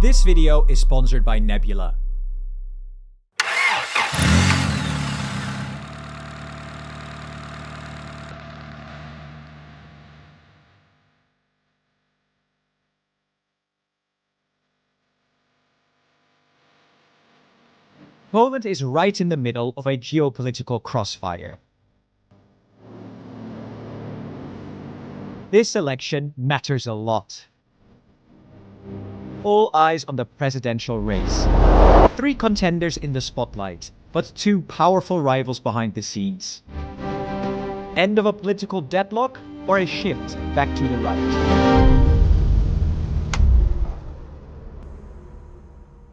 This video is sponsored by Nebula. Poland is right in the middle of a geopolitical crossfire. This election matters a lot. All eyes on the presidential race. 3 contenders in the spotlight, but 2 powerful rivals behind the scenes. End of a political deadlock or a shift back to the right?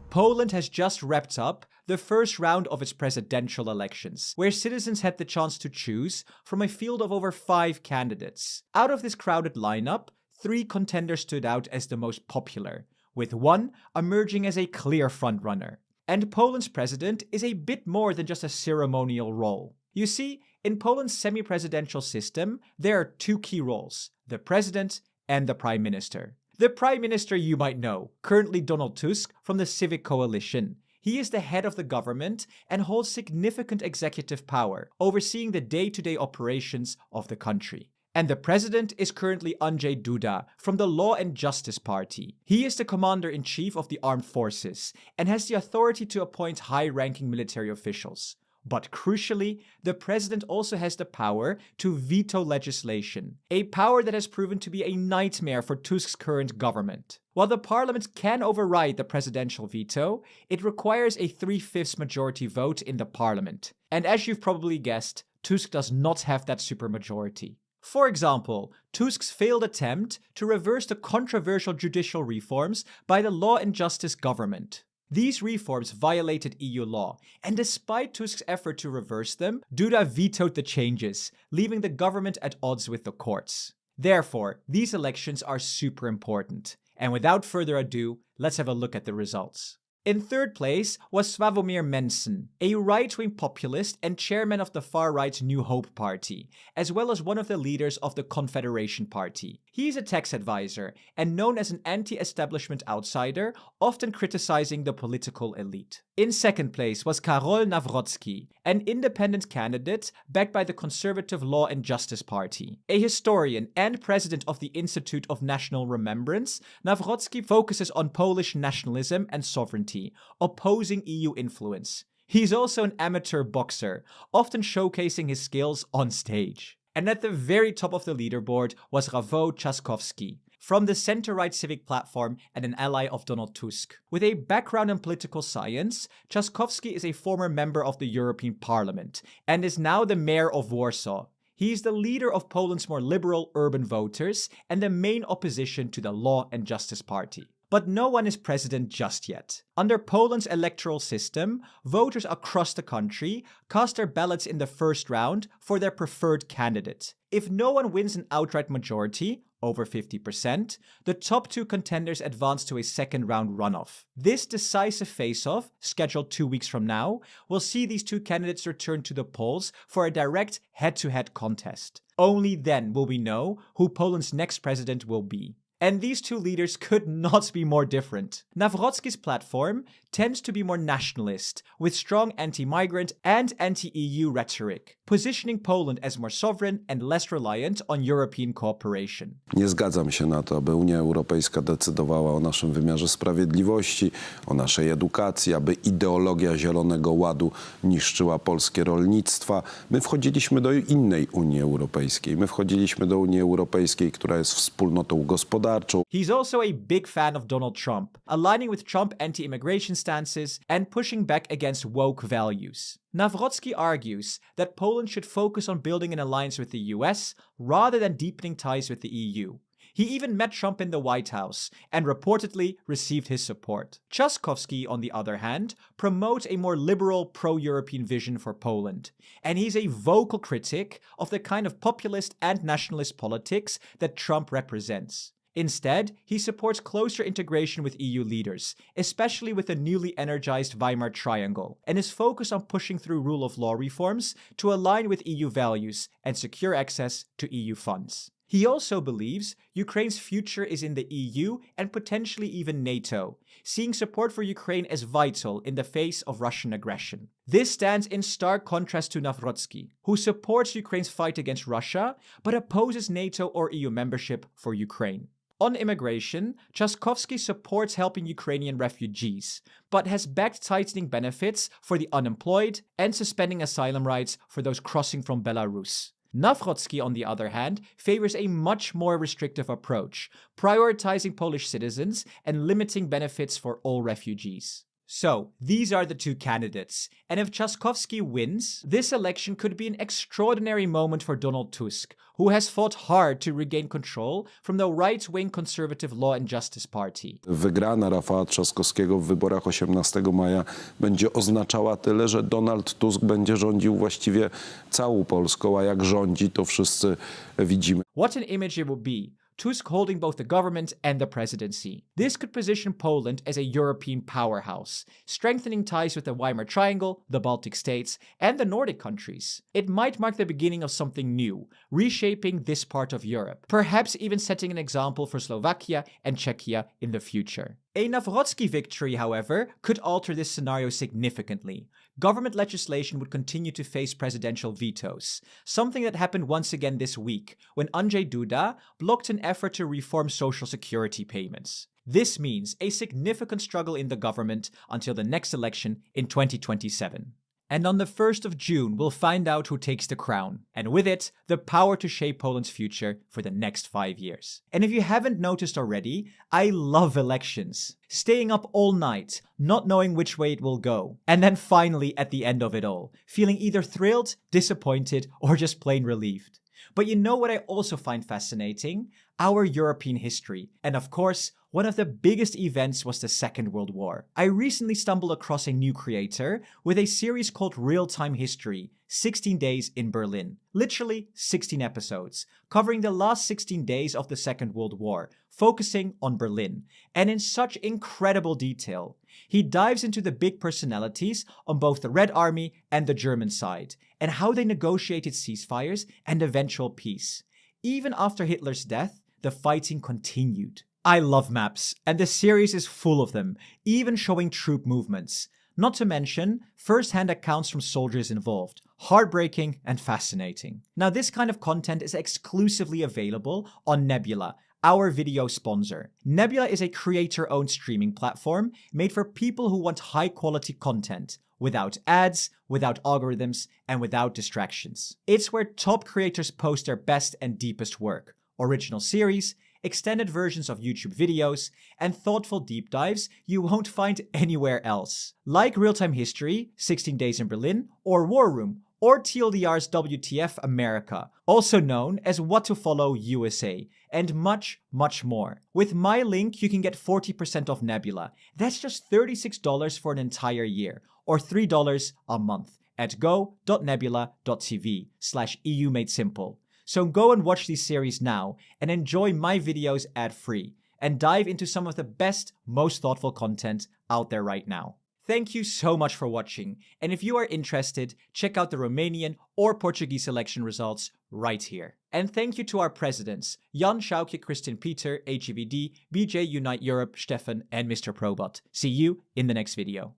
Poland has just wrapped up the first round of its presidential elections, where citizens had the chance to choose from a field of over 5 candidates. Out of this crowded lineup, 3 contenders stood out as the most popular, with one emerging as a clear frontrunner. And Poland's president is a bit more than just a ceremonial role. You see, in Poland's semi-presidential system, there are 2 key roles: the president and the prime minister. The prime minister you might know, currently Donald Tusk from the Civic Coalition. He is the head of the government and holds significant executive power, overseeing the day-to-day operations of the country. And the president is currently Andrzej Duda from the Law and Justice Party. He is the commander-in-chief of the armed forces and has the authority to appoint high-ranking military officials. But crucially, the president also has the power to veto legislation, a power that has proven to be a nightmare for Tusk's current government. While the parliament can override the presidential veto, it requires a 3/5 majority vote in the parliament. And as you've probably guessed, Tusk does not have that supermajority. For example, Tusk's failed attempt to reverse the controversial judicial reforms by the Law and Justice government. These reforms violated EU law, and despite Tusk's effort to reverse them, Duda vetoed the changes, leaving the government at odds with the courts. Therefore, these elections are super important. And without further ado, let's have a look at the results. In 3rd place was Sławomir Mencen, a right-wing populist and chairman of the far-right New Hope Party, as well as one of the leaders of the Confederation Party. He is a tax advisor and known as an anti-establishment outsider, often criticizing the political elite. In 2nd place was Karol Nawrocki, an independent candidate backed by the conservative Law and Justice Party. A historian and president of the Institute of National Remembrance, Nawrocki focuses on Polish nationalism and sovereignty, opposing EU influence. He's also an amateur boxer, often showcasing his skills on stage. And at the very top of the leaderboard was Rafał Trzaskowski, from the center-right civic platform and an ally of Donald Tusk. With a background in political science, Trzaskowski is a former member of the European Parliament and is now the mayor of Warsaw. He is the leader of Poland's more liberal urban voters and the main opposition to the Law and Justice Party. But no one is president just yet. Under Poland's electoral system, voters across the country cast their ballots in the first round for their preferred candidate. If no one wins an outright majority, over 50%, the top 2 contenders advance to a 2nd round runoff. This decisive face-off, scheduled 2 weeks from now, will see these 2 candidates return to the polls for a direct head-to-head contest. Only then will we know who Poland's next president will be. And these 2 leaders could not be more different. Nawrocki's platform tends to be more nationalist, with strong anti-migrant and anti-EU rhetoric, positioning Poland as more sovereign and less reliant on European cooperation. Nie zgadzam się na to, aby Unia Europejska decydowała o naszym wymiarze sprawiedliwości, o naszej edukacji, aby ideologia Zielonego Ładu niszczyła polskie rolnictwa. My wchodziliśmy do innej Unii Europejskiej. My wchodziliśmy do Unii Europejskiej, która jest wspólnotą gospodarczą. He's also a big fan of Donald Trump, aligning with Trump anti-immigration stances and pushing back against woke values. Nawrocki argues that Poland should focus on building an alliance with the US rather than deepening ties with the EU. He even met Trump in the White House and reportedly received his support. Trzaskowski, on the other hand, promotes a more liberal pro-European vision for Poland, and he's a vocal critic of the kind of populist and nationalist politics that Trump represents. Instead, he supports closer integration with EU leaders, especially with the newly energized Weimar Triangle, and is focused on pushing through rule of law reforms to align with EU values and secure access to EU funds. He also believes Ukraine's future is in the EU and potentially even NATO, seeing support for Ukraine as vital in the face of Russian aggression. This stands in stark contrast to Nawrocki, who supports Ukraine's fight against Russia but opposes NATO or EU membership for Ukraine. On immigration, Trzaskowski supports helping Ukrainian refugees, but has backed tightening benefits for the unemployed and suspending asylum rights for those crossing from Belarus. Nawrocki, on the other hand, favors a much more restrictive approach, prioritizing Polish citizens and limiting benefits for all refugees. So, these are the two candidates, and if Trzaskowski wins, this election could be an extraordinary moment for Donald Tusk, who has fought hard to regain control from the right-wing Conservative Law and Justice Party. Wygrana Rafała Trzaskowskiego w wyborach 18 maja będzie oznaczała tyle, że Donald Tusk będzie rządził właściwie całą Polską, a jak rządzi, to wszyscy widzimy. What an image it would be. Tusk holding both the government and the presidency. This could position Poland as a European powerhouse, strengthening ties with the Weimar Triangle, the Baltic states, and the Nordic countries. It might mark the beginning of something new, reshaping this part of Europe, perhaps even setting an example for Slovakia and Czechia in the future. A Nawrocki victory, however, could alter this scenario significantly. Government legislation would continue to face presidential vetoes, something that happened once again this week when Andrzej Duda blocked an effort to reform social security payments. This means a significant struggle in the government until the next election in 2027. And on the 1st of June, we'll find out who takes the crown, and with it, the power to shape Poland's future for the next 5 years. And if you haven't noticed already, I love elections. Staying up all night, not knowing which way it will go, and then finally at the end of it all, feeling either thrilled, disappointed, or just plain relieved. But you know what I also find fascinating? Our European history. And of course, one of the biggest events was the Second World War. I recently stumbled across a new creator with a series called Real-Time History, 16 Days in Berlin. Literally 16 episodes, covering the last 16 days of the Second World War, focusing on Berlin, and in such incredible detail. He dives into the big personalities on both the Red Army and the German side, and how they negotiated ceasefires and eventual peace. Even after Hitler's death, the fighting continued. I love maps, and the series is full of them, even showing troop movements. Not to mention first-hand accounts from soldiers involved. Heartbreaking and fascinating. Now, this kind of content is exclusively available on Nebula, our video sponsor. Nebula is a creator-owned streaming platform made for people who want high-quality content, without ads, without algorithms, and without distractions. It's where top creators post their best and deepest work, original series, extended versions of YouTube videos, and thoughtful deep dives you won't find anywhere else. Like Real-Time History, 16 Days in Berlin, or War Room, or TLDR's WTF America, also known as What to Follow USA, and much, much more. With my link, you can get 40% off Nebula. That's just $36 for an entire year, or $3 a month at go.nebula.tv/EU Made Simple. So go and watch these series now and enjoy my videos ad-free and dive into some of the best, most thoughtful content out there right now. Thank you so much for watching, and if you are interested, check out the Romanian or Portuguese election results right here. And thank you to our presidents, Jan Schauke, Christian Peter, HEVD, BJ Unite Europe, Stefan, and Mr. Probot. See you in the next video.